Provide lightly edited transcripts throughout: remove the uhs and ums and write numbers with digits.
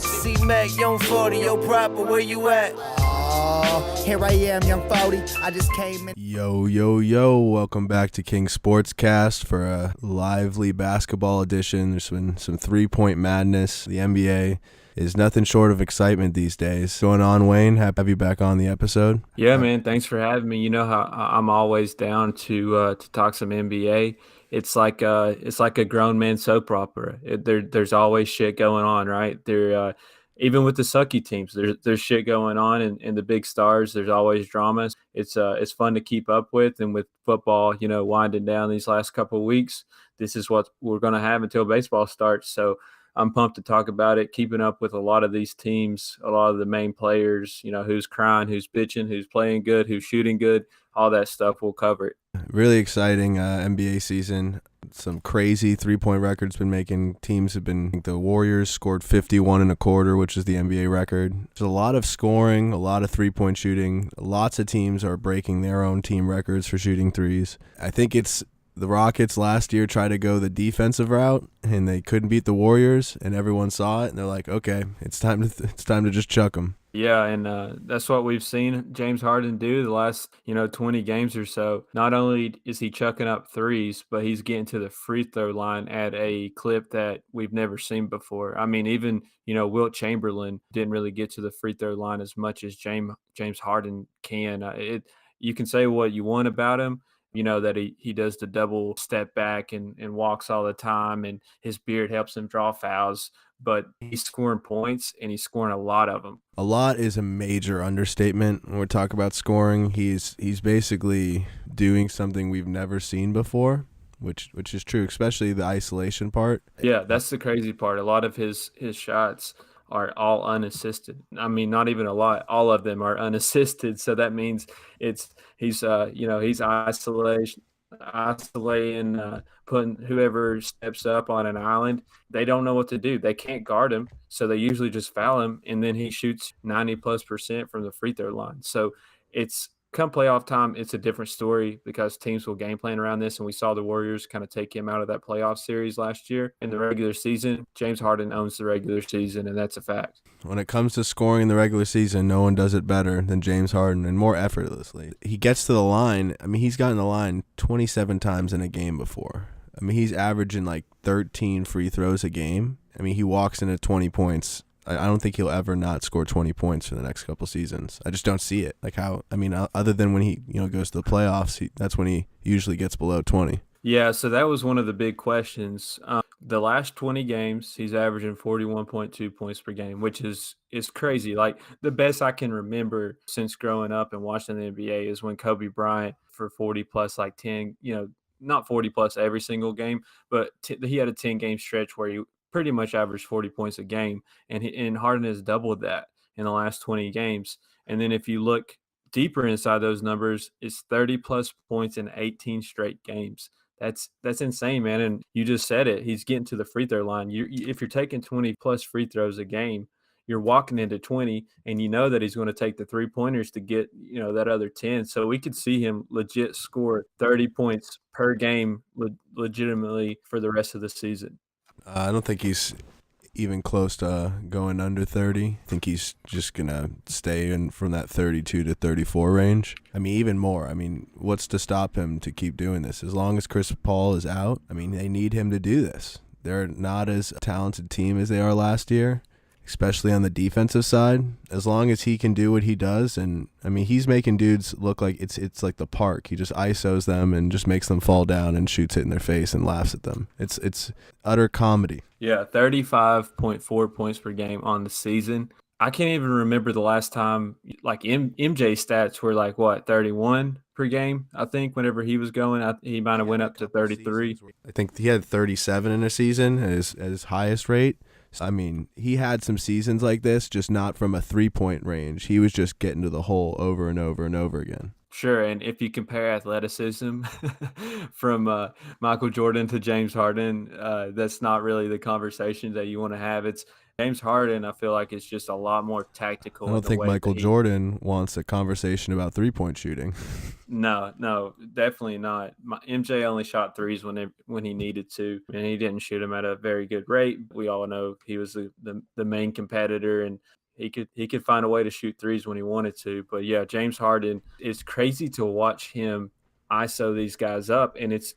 C-Mac, Young 40, yo proper, where you at? Here I am, Young 40. I just came in. Yo, welcome back to King Sportscast for a lively basketball edition. There's been some three-point madness. The NBA is nothing short of excitement these days. What's going on, Wayne? Happy to have you back on the episode. Yeah, man. Thanks for having me. You know how I'm always down to talk some NBA. It's like a grown man soap opera. There's always shit going on, right? Even with the sucky teams, there's shit going on, and the big stars, there's always drama. It's fun to keep up with, and with football, winding down these last couple of weeks, this is what we're going to have until baseball starts. So I'm pumped to talk about it, keeping up with a lot of these teams, a lot of the main players, who's crying, who's bitching, who's playing good, who's shooting good, all that stuff. We'll cover it. Really exciting NBA season. Some crazy three-point records been making. Teams have been, the Warriors scored 51 and a quarter, which is the NBA record. There's a lot of scoring, a lot of three-point shooting. Lots of teams are breaking their own team records for shooting threes. I think it's the Rockets last year tried to go the defensive route, and they couldn't beat the Warriors, and everyone saw it, and they're like, okay, it's time to just chuck them. Yeah, and that's what we've seen James Harden do the last 20 games or so. Not only is he chucking up threes, but he's getting to the free throw line at a clip that we've never seen before. I mean, even Wilt Chamberlain didn't really get to the free throw line as much as James Harden can. You can say what you want about him. That he does the double step back and walks all the time, and his beard helps him draw fouls, but he's scoring points, and he's scoring a lot of them. A lot is a major understatement when we talk about scoring. He's basically doing something we've never seen before, which is true, especially the isolation part. Yeah, that's the crazy part. A lot of his shots are all unassisted. I mean, not even a lot. All of them are unassisted. So that means he's isolating, putting whoever steps up on an island. They don't know what to do. They can't guard him, so they usually just foul him, and then he shoots 90+% from the free throw line. So it's come playoff time, it's a different story because teams will game plan around this, and we saw the Warriors kind of take him out of that playoff series last year. In the regular season, James Harden owns the regular season, and that's a fact. When it comes to scoring in the regular season, no one does it better than James Harden, and more effortlessly. He gets to the line. I mean, he's gotten the line 27 times in a game before. I mean, he's averaging like 13 free throws a game. I mean, he walks into 20 points. I don't think he'll ever not score 20 points for the next couple seasons. I just don't see it. Other than when he goes to the playoffs, that's when he usually gets below 20. Yeah, so that was one of the big questions. The last 20 games, he's averaging 41.2 points per game, which is crazy. Like, the best I can remember since growing up and watching the NBA is when Kobe Bryant for 40 plus, like 10, not 40 plus every single game, but he had a 10-game stretch where he pretty much averaged 40 points a game, and Harden has doubled that in the last 20 games. And then if you look deeper inside those numbers, it's 30-plus points in 18 straight games. That's insane, man. And you just said it. He's getting to the free throw line. If you're taking 20-plus free throws a game, you're walking into 20, and you know that he's going to take the three-pointers to get, that other 10. So we could see him legit score 30 points per game legitimately for the rest of the season. I don't think he's even close to going under 30. I think he's just going to stay in from that 32 to 34 range. I mean, even more. I mean, what's to stop him to keep doing this? As long as Chris Paul is out, I mean, they need him to do this. They're not as talented team as they are last year, especially on the defensive side. As long as he can do what he does, and I mean, he's making dudes look like it's like the park. He just ISOs them and just makes them fall down and shoots it in their face and laughs at them. It's utter comedy. Yeah, 35.4 points per game on the season. I can't even remember the last time, like MJ stats were like, what, 31 per game? I think whenever he was going, he might have went up to 33. I think he had 37 in a season at his highest rate. I mean, he had some seasons like this, just not from a three-point range. He was just getting to the hole over and over and over again. Sure, and if you compare athleticism from Michael Jordan to James Harden, that's not really the conversation that you want to have. It's James Harden. I feel like it's just a lot more I tactical in don't the think way that Michael he. Jordan wants a conversation about 3-point shooting. No, no, definitely not. MJ only shot threes when he needed to, and he didn't shoot them at a very good rate. We all know he was the main competitor, and he could find a way to shoot threes when he wanted to. But yeah, James Harden, it's crazy to watch him ISO these guys up, and it's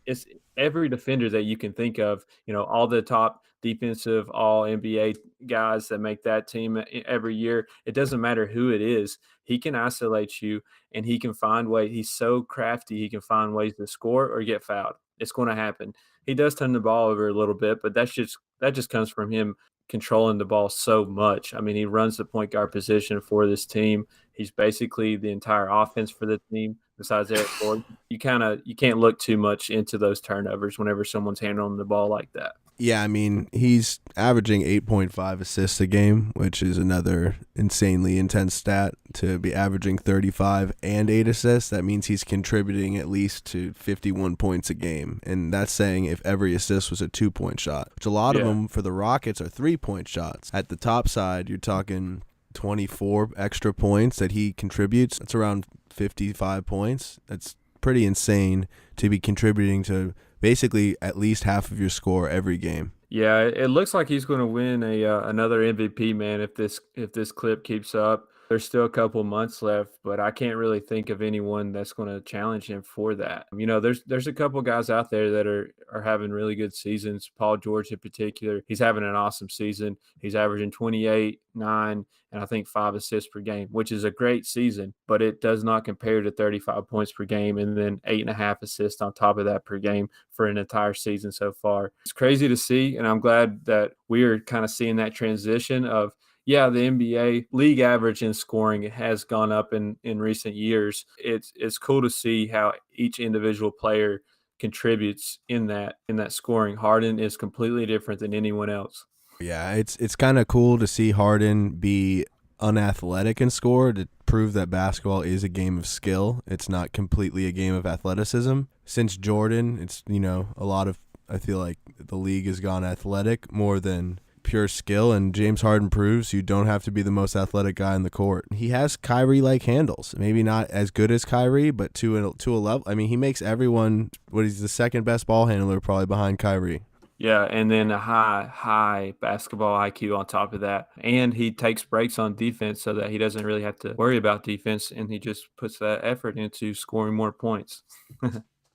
every defender that you can think of. All the top defensive All NBA guys that make that team every year. It doesn't matter who it is. He can isolate you and he can find ways. He's so crafty. He can find ways to score or get fouled. It's going to happen. He does turn the ball over a little bit, but that just comes from him controlling the ball so much. I mean, he runs the point guard position for this team. He's basically the entire offense for the team besides Eric Gordon. You can't look too much into those turnovers whenever someone's handling the ball like that. Yeah, I mean, he's averaging 8.5 assists a game, which is another insanely intense stat. To be averaging 35 and 8 assists, that means he's contributing at least to 51 points a game. And that's saying if every assist was a 2-point shot, which a lot of them for the Rockets are 3-point shots. At the top side, you're talking 24 extra points that he contributes. That's around 55 points. That's pretty insane to be contributing to basically at least half of your score every game. Yeah, it looks like he's going to win another MVP, man. If this clip keeps up, there's still a couple months left, but I can't really think of anyone that's going to challenge him for that. There's a couple guys out there that are having really good seasons. Paul George in particular, he's having an awesome season. He's averaging 28, 9, and I think 5 assists per game, which is a great season, but it does not compare to 35 points per game and then 8.5 assists on top of that per game for an entire season so far. It's crazy to see, and I'm glad that we are kind of seeing that transition of, yeah, the NBA league average in scoring has gone up in recent years. It's cool to see how each individual player contributes in that scoring. Harden is completely different than anyone else. Yeah, it's kind of cool to see Harden be unathletic and score to prove that basketball is a game of skill. It's not completely a game of athleticism. Since Jordan, it's, a lot of, I feel like the league has gone athletic more than pure skill, and James Harden proves you don't have to be the most athletic guy in the court. He has Kyrie-like handles. Maybe not as good as Kyrie, but to a level. I mean, he makes everyone, he's the second best ball handler probably behind Kyrie. Yeah, and then a high basketball IQ on top of that. And he takes breaks on defense so that he doesn't really have to worry about defense, and he just puts that effort into scoring more points.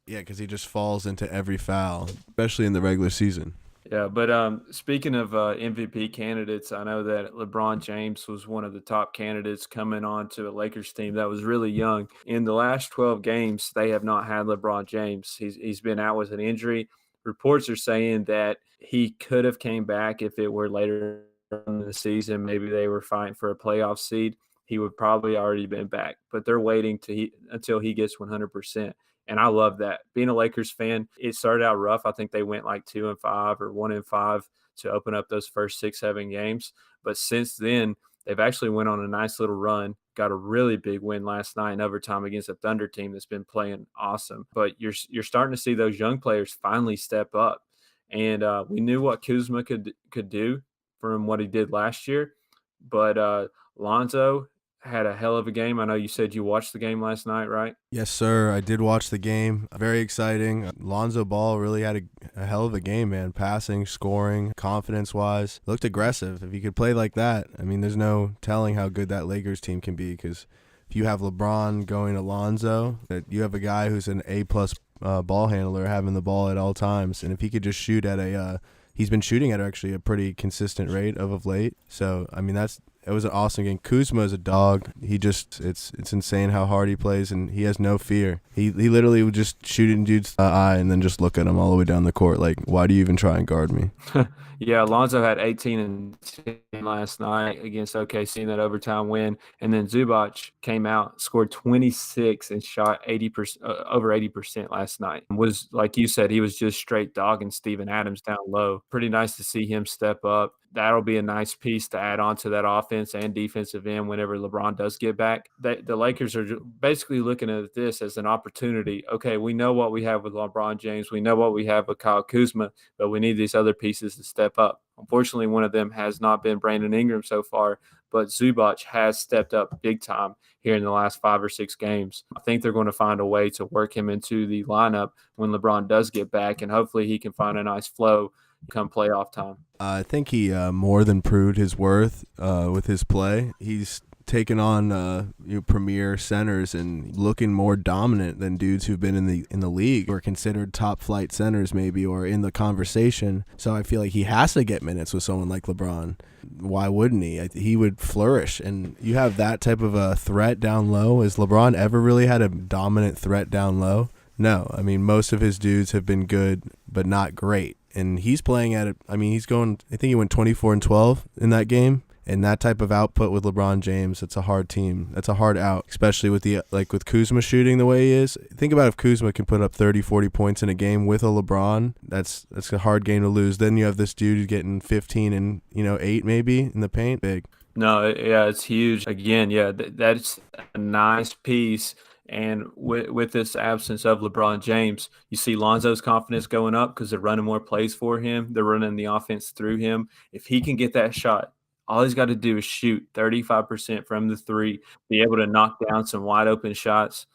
Yeah, because he just falls into every foul, especially in the regular season. Yeah, but speaking of MVP candidates, I know that LeBron James was one of the top candidates coming on to a Lakers team that was really young. In the last 12 games, they have not had LeBron James. He's been out with an injury. Reports are saying that he could have came back if it were later in the season. Maybe they were fighting for a playoff seed. He would probably already been back, but they're waiting until he gets 100%. And I love that. Being a Lakers fan, it started out rough. I think they went like 2-5 or 1-5 to open up those first 6-7 games. But since then, they've actually went on a nice little run. Got a really big win last night in overtime against a Thunder team that's been playing awesome. But you're starting to see those young players finally step up. And we knew what Kuzma could do from what he did last year. But Lonzo had a hell of a game. I know you said you watched the game last night, right? Yes, sir. I did watch the game. Very exciting. Lonzo Ball really had a hell of a game, man. Passing, scoring, confidence-wise. Looked aggressive. If he could play like that, I mean, there's no telling how good that Lakers team can be, because if you have LeBron going to Lonzo, that you have a guy who's an A-plus ball handler having the ball at all times. And if he could just shoot at he's been shooting at actually a pretty consistent rate of late. So, I mean, it was an awesome game. Kuzma is a dog. It's insane how hard he plays, and he has no fear. He literally would just shoot in dude's eye and then just look at him all the way down the court. Like, why do you even try and guard me? Yeah, Alonzo had 18 and 10 last night against OKC in that overtime win, and then Zubac came out, scored 26, and shot 80%, over 80% last night. Was, like you said, he was just straight dogging Steven Adams down low. Pretty nice to see him step up. that'll be a nice piece to add on to that offense and defensive end whenever LeBron does get back. The Lakers are basically looking at this as an opportunity. Okay, we know what we have with LeBron James. We know what we have with Kyle Kuzma, but we need these other pieces to step up. Unfortunately, one of them has not been Brandon Ingram so far, but Zubac has stepped up big time here in the last 5 or 6 games. I think they're going to find a way to work him into the lineup when LeBron does get back, and hopefully he can find a nice flow come playoff time. I think he more than proved his worth with his play. He's taken on premier centers and looking more dominant than dudes who've been in the league or considered top flight centers maybe, or in the conversation. So I feel like he has to get minutes with someone like LeBron. Why wouldn't he? He would flourish. And you have that type of a threat down low. Has LeBron ever really had a dominant threat down low? No. I mean, most of his dudes have been good, but not great. And he's playing at it. I mean, I think he went 24-12 in that game. And that type of output with LeBron James, it's a hard team. That's a hard out, especially with with Kuzma shooting the way he is. Think about if Kuzma can put up 30, 40 points in a game with a LeBron. That's a hard game to lose. Then you have this dude getting 15 and 8 maybe in the paint. Big. No, yeah, it's huge. Again, yeah, that's a nice piece. And with this absence of LeBron James, you see Lonzo's confidence going up because they're running more plays for him. They're running the offense through him. If he can get that shot, all he's got to do is shoot 35% from the three, be able to knock down some wide open shots,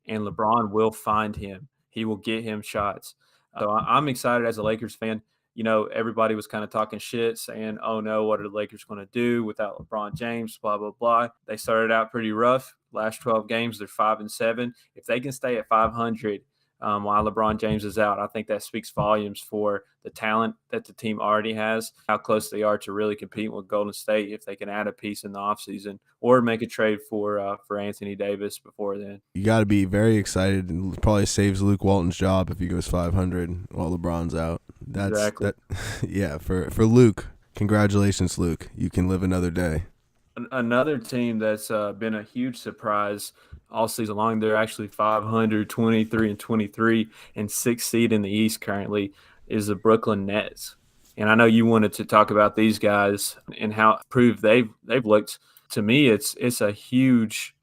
and LeBron will find him. He will get him shots. So I'm excited as a Lakers fan. Everybody was kind of talking shit, saying, oh, no, what are the Lakers going to do without LeBron James, blah, blah, blah. They started out pretty rough. Last 12 games, they're 5-7. If they can stay at 500 while LeBron James is out, I think that speaks volumes for the talent that the team already has, how close they are to really competing with Golden State if they can add a piece in the offseason or make a trade for Anthony Davis before then. You got to be very excited, and probably saves Luke Walton's job if he goes 500 while LeBron's out. Exactly. Yeah, for Luke, congratulations, Luke. You can live another day. Another team that's been a huge surprise all season long, they're actually 500, 23-23, and 6th seed in the East currently, is the Brooklyn Nets. And I know you wanted to talk about these guys and how improved they've looked. To me, it's a huge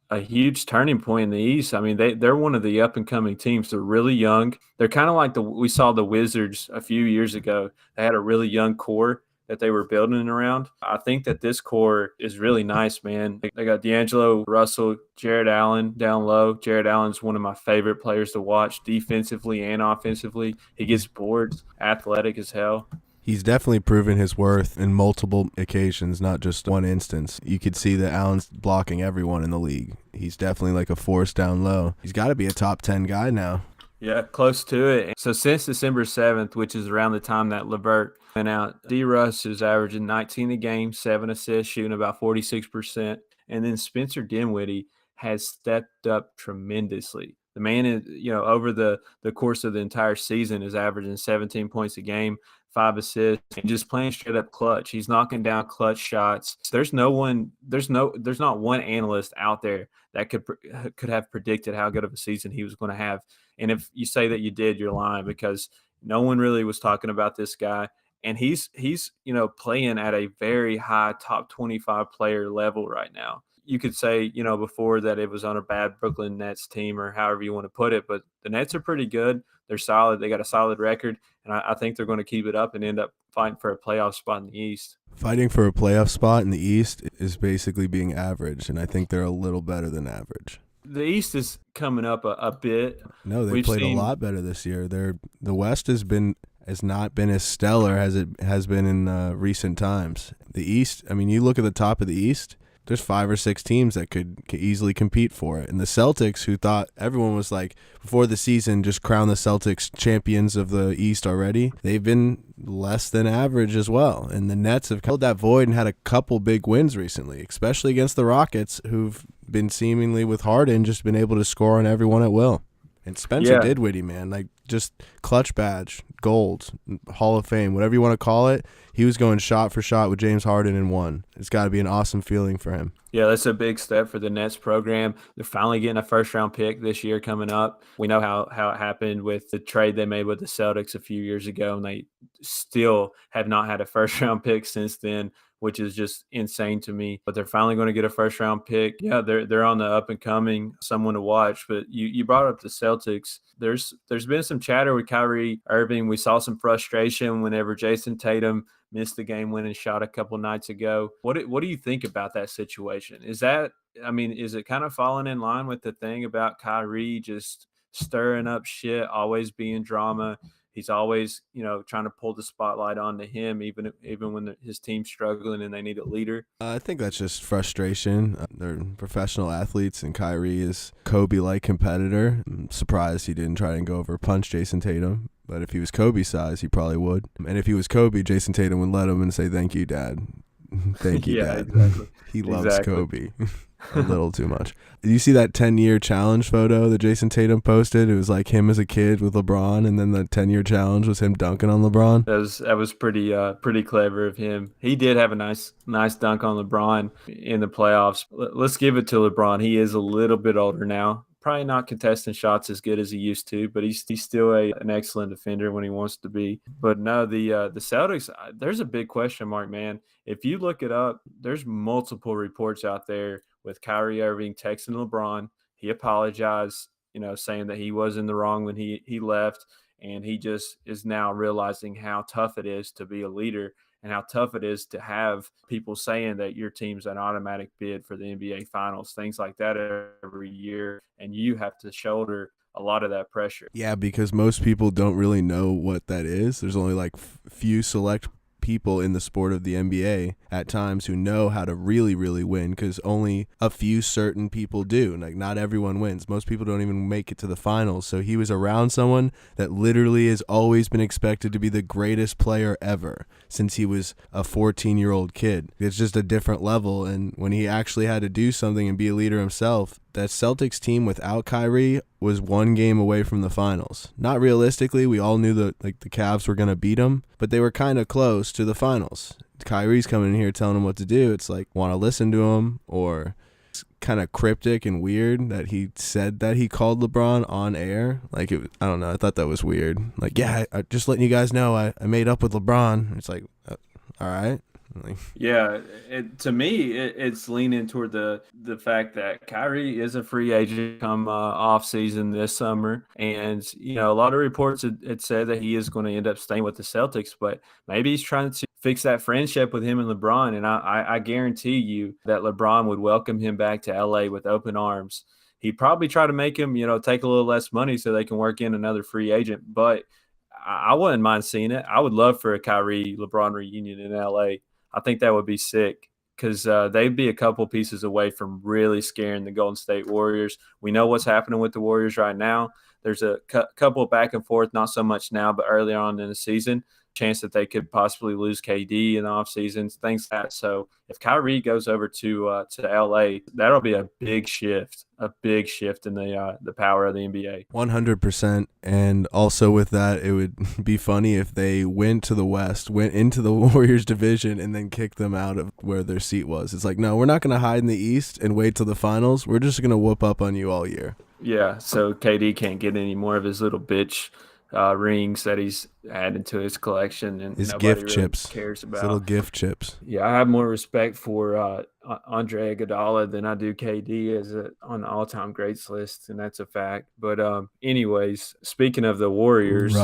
turning point in the East. I mean, they're one of the up and coming teams. They're really young. They're kind of like we saw the Wizards a few years ago. They had a really young core that they were building around. I think that this core is really nice, man. They got D'Angelo Russell, Jared Allen down low. Jared Allen's one of my favorite players to watch defensively and offensively. He gets boards, athletic as hell. He's definitely proven his worth in multiple occasions, not just one instance. You could see that Allen's blocking everyone in the league. He's definitely like a force down low. He's got to be a top 10 guy now. Yeah, close to it. So since December 7th, which is around the time that LeVert went out, D. Russ is averaging 19 a game, 7 assists, shooting about 46%. And then Spencer Dinwiddie has stepped up tremendously. The man is, over the course of the entire season is averaging 17 points a game, 5 assists, and just playing straight up clutch. He's knocking down clutch shots. There's not one analyst out there that could have predicted how good of a season he was going to have. And if you say that you did, you're lying, because no one really was talking about this guy. And he's playing at a very high top 25 player level right now. You could say, before that it was on a bad Brooklyn Nets team, or however you want to put it, but the Nets are pretty good. They're solid. They got a solid record, and I think they're going to keep it up and end up fighting for a playoff spot in the East. Fighting for a playoff spot in the East is basically being average, and I think they're a little better than average. The East is coming up a bit. No, they played a lot better this year. The West has not been as stellar as it has been in recent times. The East, I mean, you look at the top of the East, there's 5 or 6 teams that could easily compete for it. And the Celtics, who thought everyone was like, before the season, just crown the Celtics champions of the East already, they've been less than average as well. And the Nets have filled that void and had a couple big wins recently, especially against the Rockets, who've been seemingly with Harden just been able to score on everyone at will. And Spencer Yeah. Dinwiddie, man, like just clutch badge, gold, Hall of Fame, whatever you want to call it. He was going shot for shot with James Harden and won. It's got to be an awesome feeling for him. Yeah, that's a big step for the Nets program. They're finally getting a first-round pick this year coming up. We know how it happened with the trade they made with the Celtics a few years ago, and they still have not had a first-round pick since then, which is just insane to me. But they're finally going to get a first-round pick. Yeah, they're on the up-and-coming, someone to watch. But you brought up the Celtics. There's been some chatter with Kyrie Irving. We saw some frustration whenever Jason Tatum missed the game-winning shot a couple nights ago. What do you think about that situation? Is it kind of falling in line with the thing about Kyrie just stirring up shit, always being drama? He's always, trying to pull the spotlight onto him, even when his team's struggling and they need a leader. I think that's just frustration. They're professional athletes, and Kyrie is Kobe-like competitor. I'm surprised he didn't try and go over punch Jason Tatum. But if he was Kobe size, he probably would. And if he was Kobe, Jason Tatum would let him and say, "Thank you, Dad." Thank you, Yeah, Dad. exactly. He loves Kobe a little too much. Did you see that 10-year challenge photo that Jason Tatum posted? It was like him as a kid with LeBron, and then the 10-year challenge was him dunking on LeBron. That was pretty clever of him. He did have a nice dunk on LeBron in the playoffs. Let's give it to LeBron. He is a little bit older now. Probably not contesting shots as good as he used to, but he's still an excellent defender when he wants to be. But no, the Celtics, there's a big question mark, man. If you look it up, there's multiple reports out there with Kyrie Irving texting LeBron. He apologized, saying that he was in the wrong when he left, and he just is now realizing how tough it is to be a leader and how tough it is to have people saying that your team's an automatic bid for the NBA Finals, things like that every year, and you have to shoulder a lot of that pressure. Yeah, because most people don't really know what that is. There's only like few select people in the sport of the NBA at times who know how to really, really win, because only a few certain people do. Like, not everyone wins. Most people don't even make it to the finals. So he was around someone that literally has always been expected to be the greatest player ever since he was a 14-year-old kid. It's just a different level. And when he actually had to do something and be a leader himself, that Celtics team without Kyrie was one game away from the finals. Not realistically, we all knew that the Cavs were going to beat them, but they were kind of close to the finals. Kyrie's coming in here telling them what to do. It's like, want to listen to him? Or it's kind of cryptic and weird that he said that he called LeBron on air. I don't know. I thought that was weird. I just letting you guys know I made up with LeBron. It's like, all right. Yeah, to me, it's leaning toward the fact that Kyrie is a free agent come off season this summer, and a lot of reports had said that he is going to end up staying with the Celtics, but maybe he's trying to fix that friendship with him and LeBron, and I guarantee you that LeBron would welcome him back to LA with open arms. He'd probably try to make him, take a little less money so they can work in another free agent, but I wouldn't mind seeing it. I would love for a Kyrie LeBron reunion in LA. I think that would be sick because they'd be a couple pieces away from really scaring the Golden State Warriors. We know what's happening with the Warriors right now. There's a couple back and forth, not so much now, but early on in the season, chance that they could possibly lose KD in the offseason, things like that. So if Kyrie goes over to LA, that'll be a big shift in the power of the NBA. 100%. And also with that, it would be funny if they went to the West, went into the Warriors division, and then kicked them out of where their seat was. It's like, no, we're not going to hide in the East and wait till the finals. We're just going to whoop up on you all year. Yeah, so KD can't get any more of his little bitch rings that he's added to his collection, and his nobody gift really chips, cares about. his little gift chips. Yeah, I have more respect for Andre Iguodala than I do KD on the all-time greats list, and that's a fact. But anyways, speaking of the Warriors,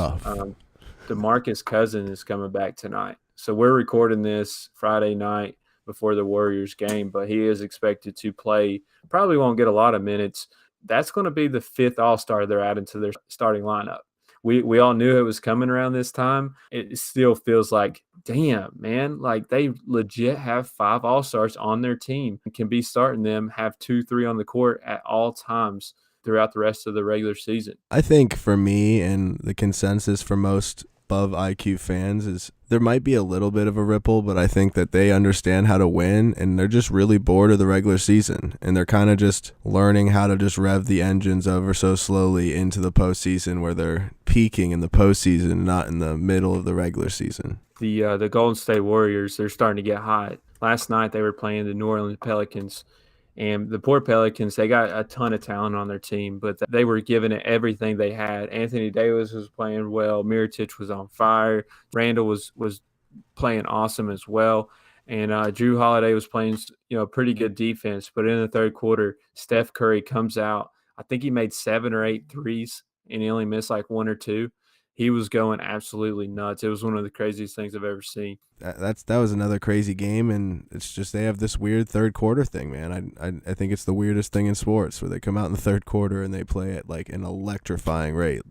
Demarcus Cousins is coming back tonight. So we're recording this Friday night before the Warriors game, but he is expected to play. Probably won't get a lot of minutes. That's going to be the fifth All-Star they're adding to their starting lineup. We all knew it was coming around this time. It still feels like, damn, man, like they legit have 5 All-Stars on their team and can be starting them, have 2-3 on the court at all times throughout the rest of the regular season. I think for me, and the consensus for most above IQ fans is there might be a little bit of a ripple, but I think that they understand how to win, and they're just really bored of the regular season, and they're kind of just learning how to just rev the engines ever so slowly into the postseason, where they're peaking in the postseason, not in the middle of the regular season. The Golden State Warriors, they're starting to get hot. Last night they were playing the New Orleans Pelicans, and the poor Pelicans, they got a ton of talent on their team, but they were giving it everything they had. Anthony Davis was playing well. Mirotic was on fire. Randall was playing awesome as well. And Drew Holiday was playing, pretty good defense. But in the third quarter, Steph Curry comes out. I think he made 7 or 8 threes, and he only missed like 1 or 2. He was going absolutely nuts. It was one of the craziest things I've ever seen. That was another crazy game, and it's just they have this weird third quarter thing, man. I think it's the weirdest thing in sports, where they come out in the third quarter and they play at like an electrifying rate.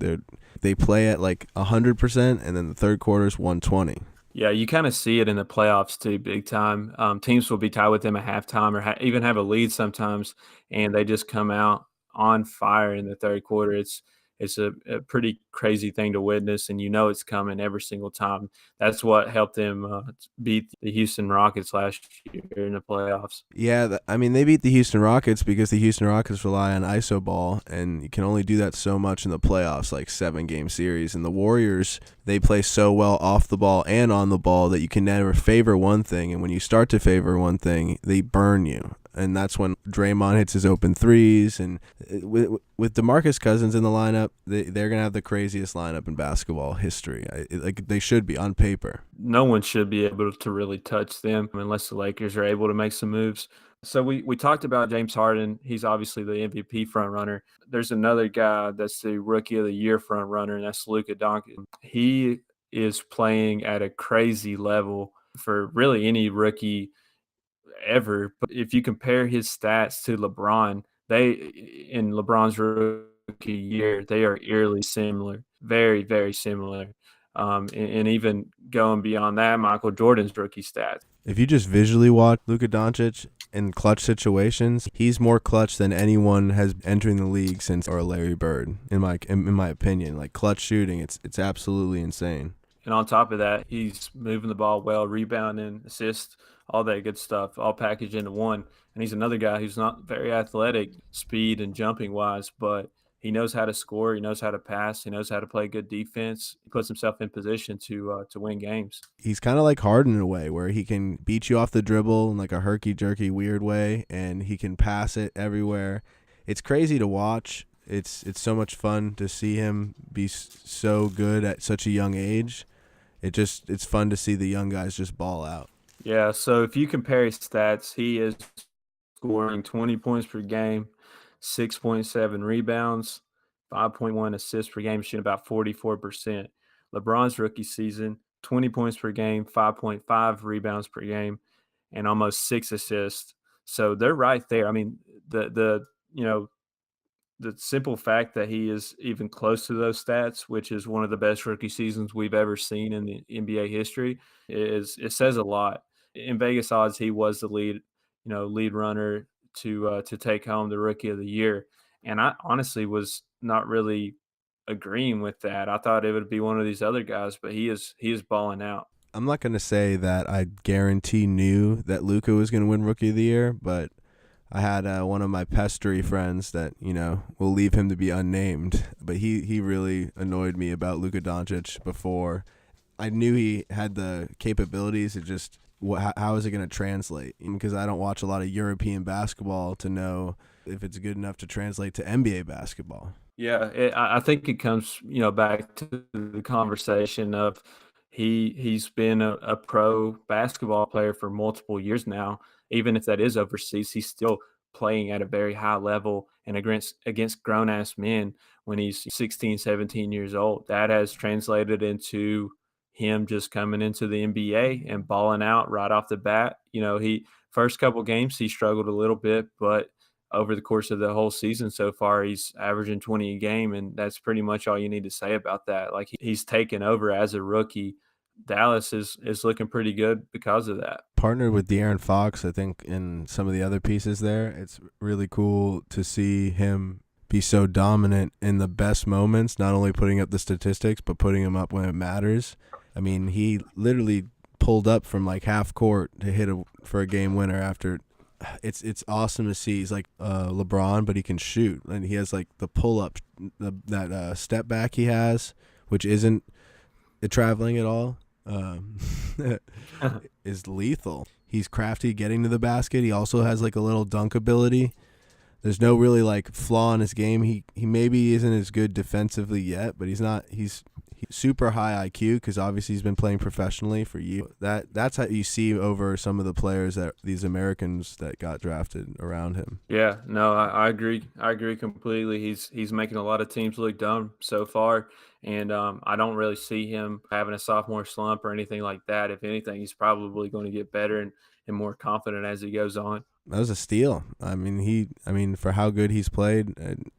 They play at like 100%, and then the third quarter is 120. Yeah, you kind of see it in the playoffs too, big time. Teams will be tied with them at halftime or even have a lead sometimes, and they just come out on fire in the third quarter. It's a pretty crazy thing to witness, and it's coming every single time. That's what helped them beat the Houston Rockets last year in the playoffs. Yeah, they beat the Houston Rockets because the Houston Rockets rely on iso ball, and you can only do that so much in the playoffs, like 7-game series. And the Warriors, they play so well off the ball and on the ball that you can never favor one thing, and when you start to favor one thing, they burn you. And that's when Draymond hits his open threes. And with Demarcus Cousins in the lineup, they're going to have the craziest lineup in basketball history. They should be on paper. No one should be able to really touch them unless the Lakers are able to make some moves. So we talked about James Harden. He's obviously the MVP front runner. There's another guy that's the Rookie of the Year front runner, and that's Luka Doncic. He is playing at a crazy level for really any rookie ever. But if you compare his stats to LeBron, in LeBron's rookie year, they are eerily similar, very, very similar. And even going beyond that, Michael Jordan's rookie stats. If you just visually watch Luka Doncic in clutch situations, he's more clutch than anyone has entering the league since or Larry Bird, in my opinion. Like clutch shooting, it's absolutely insane. And on top of that, he's moving the ball well, rebounding, assists, all that good stuff, all packaged into one. And he's another guy who's not very athletic, speed and jumping wise, but he knows how to score. He knows how to pass. He knows how to play good defense. He puts himself in position to win games. He's kind of like Harden in a way, where he can beat you off the dribble in like a herky-jerky weird way, and he can pass it everywhere. It's crazy to watch. It's so much fun to see him be so good at such a young age. It's fun to see the young guys just ball out. Yeah, so if you compare his stats, he is scoring 20 points per game, 6.7 rebounds, 5.1 assists per game, shooting about 44%. LeBron's rookie season, 20 points per game, 5.5 rebounds per game, and almost 6 assists. So they're right there. I mean, the simple fact that he is even close to those stats, which is one of the best rookie seasons we've ever seen in the NBA history, it says a lot. In Vegas odds, he was the lead runner to take home the Rookie of the Year, and I honestly was not really agreeing with that. I thought it would be one of these other guys, but he is balling out. I'm not going to say that I guarantee knew that Luka was going to win Rookie of the Year, but I had one of my pestery friends that, will leave him to be unnamed, but he really annoyed me about Luka Doncic before. I knew he had the capabilities. It just, how is it going to translate? Because I don't watch a lot of European basketball to know if it's good enough to translate to NBA basketball. Yeah, I think it comes, back to the conversation of he's been a pro basketball player for multiple years now. Even if that is overseas, he's still playing at a very high level and against grown-ass men when he's 16, 17 years old. That has translated into him just coming into the NBA and balling out right off the bat. He first couple games, he struggled a little bit, but over the course of the whole season so far, he's averaging 20 a game, and that's pretty much all you need to say about that. Like, he's taken over as a rookie. Dallas is looking pretty good because of that. Partnered with De'Aaron Fox, I think, in some of the other pieces there. It's really cool to see him be so dominant in the best moments, not only putting up the statistics, but putting them up when it matters. I mean, he literally pulled up from like half court to hit for a game winner after. It's awesome to see. He's like LeBron, but he can shoot, and he has like the pull up, that step back he has, which isn't traveling at all, is lethal. He's crafty getting to the basket. He also has like a little dunk ability. There's no really like flaw in his game. He maybe isn't as good defensively yet, but he's super high IQ because obviously he's been playing professionally for years. That's how you see over some of the players, that these Americans that got drafted around him. Yeah, no, I agree. I agree completely. He's making a lot of teams look dumb so far, and I don't really see him having a sophomore slump or anything like that. If anything, he's probably going to get better and more confident as he goes on. That was a steal. I mean, for how good he's played,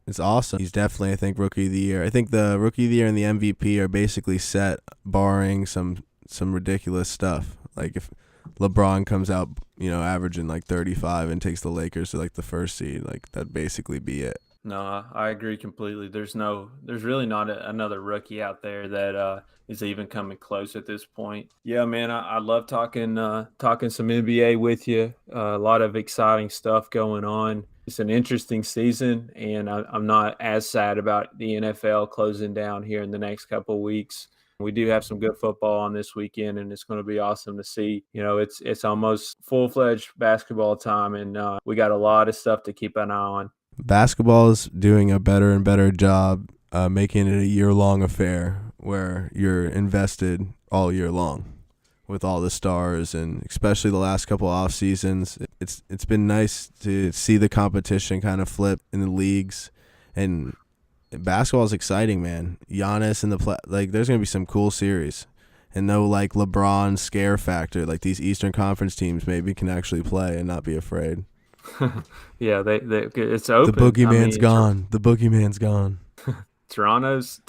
it's awesome. He's definitely, I think, Rookie of the Year. I think the Rookie of the Year and the MVP are basically set, barring some ridiculous stuff. Like if LeBron comes out, averaging like 35 and takes the Lakers to like the first seed, like that'd basically be it. No, I agree completely. There's really not another rookie out there that is even coming close at this point. Yeah, man, I love talking some NBA with you. A lot of exciting stuff going on. It's an interesting season, and I'm not as sad about the NFL closing down here in the next couple of weeks. We do have some good football on this weekend, and it's going to be awesome to see. It's almost full-fledged basketball time, and we got a lot of stuff to keep an eye on. Basketball is doing a better and better job making it a year-long affair where you're invested all year long with all the stars, and especially the last couple off seasons. It's been nice to see the competition kind of flip in the leagues, and basketball is exciting, man. Giannis and there's gonna be some cool series, and no like LeBron scare factor. Like these Eastern Conference teams maybe can actually play and not be afraid. Yeah, it's open. The boogeyman's gone. The boogeyman's gone. Toronto's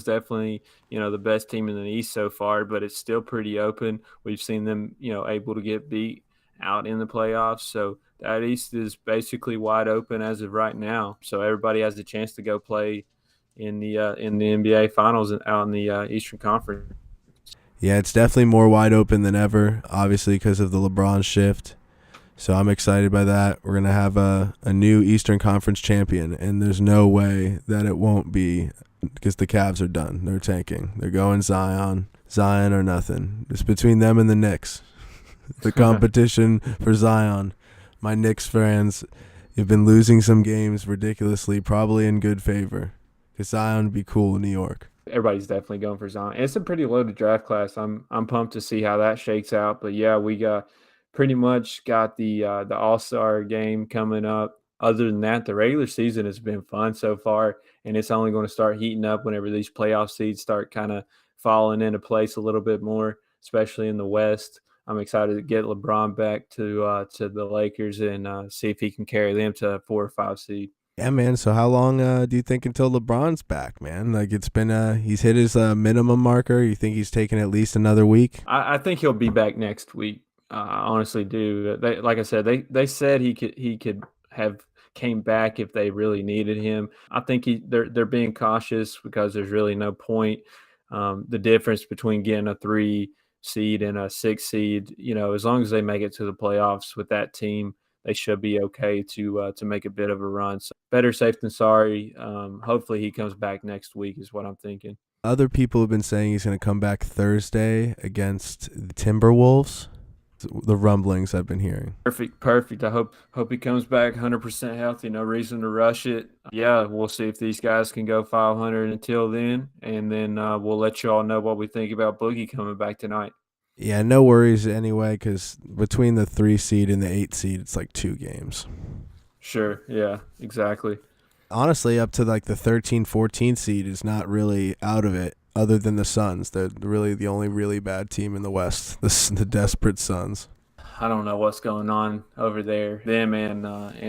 definitely, the best team in the East so far, but it's still pretty open. We've seen them, able to get beat out in the playoffs. So that East is basically wide open as of right now. So everybody has the chance to go play in the NBA Finals out in the Eastern Conference. Yeah, it's definitely more wide open than ever, obviously because of the LeBron shift. So I'm excited by that. We're going to have a new Eastern Conference champion, and there's no way that it won't be, because the Cavs are done. They're tanking. They're going Zion or nothing. It's between them and the Knicks. The competition for Zion. My Knicks fans have been losing some games ridiculously, probably in good favor, because Zion would be cool in New York. Everybody's definitely going for Zion. It's a pretty loaded draft class. I'm pumped to see how that shakes out. But yeah, we got pretty much got the All-Star game coming up. Other than that, the regular season has been fun so far, and it's only going to start heating up whenever these playoff seeds start kind of falling into place a little bit more, especially in the West. I'm excited to get LeBron back to the Lakers and see if he can carry them to a 4 or 5 seed. Yeah, man. So how long do you think until LeBron's back, man? Like it's been he's hit his minimum marker. You think he's taking at least another week? I think he'll be back next week. I honestly do. Like I said, they said he could have came back if they really needed him. I think they're being cautious because there's really no point. The difference between getting a 3 seed and a 6 seed, as long as they make it to the playoffs with that team, they should be okay to make a bit of a run. So better safe than sorry. Hopefully he comes back next week is what I'm thinking. Other people have been saying he's going to come back Thursday against the Timberwolves. The rumblings I've been hearing. Perfect. I hope he comes back 100% healthy. No reason to rush it. Yeah, we'll see if these guys can go 500 until then, and then we'll let you all know what we think about Boogie coming back tonight. Yeah, no worries anyway, because between the 3 seed and the 8 seed, it's like 2 games. Sure. Yeah, exactly. Honestly, up to like the 13, 14 seed is not really out of it. Other than the Suns, they're really the only really bad team in the West. The desperate Suns. I don't know what's going on over there. Them and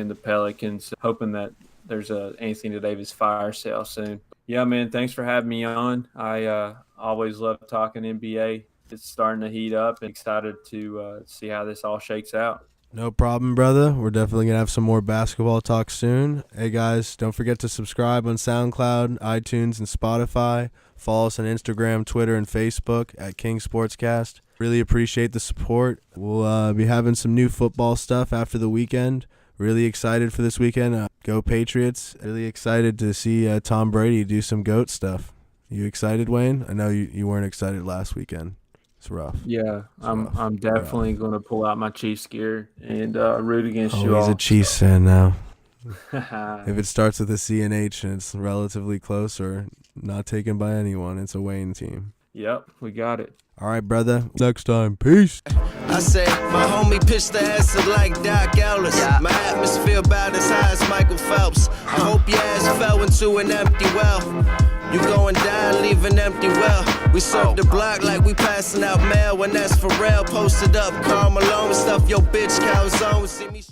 the Pelicans. Hoping that there's a Anthony Davis fire sale soon. Yeah, man. Thanks for having me on. I always love talking NBA. It's starting to heat up. And excited to see how this all shakes out. No problem, brother. We're definitely going to have some more basketball talk soon. Hey, guys, don't forget to subscribe on SoundCloud, iTunes, and Spotify. Follow us on Instagram, Twitter, and Facebook at King Sportscast. Really appreciate the support. We'll be having some new football stuff after the weekend. Really excited for this weekend. Go Patriots. Really excited to see Tom Brady do some GOAT stuff. You excited, Wayne? I know you weren't excited last weekend. It's rough. Yeah, I'm definitely going to pull out my Chiefs gear and root against you all. He's a Chiefs fan now. If it starts with a CNH and it's relatively close or not taken by anyone, it's a Wayne team. Yep, we got it. All right, brother. Next time. Peace. I said, my homie pitched the answer like Doc Ellis. My atmosphere about as high as Michael Phelps. I hope your ass fell into an empty well. You going down, leave an empty well. We serve the block like we passing out mail. When that's for real, posted up, Karl Malone, stuff your bitch calzone. See me.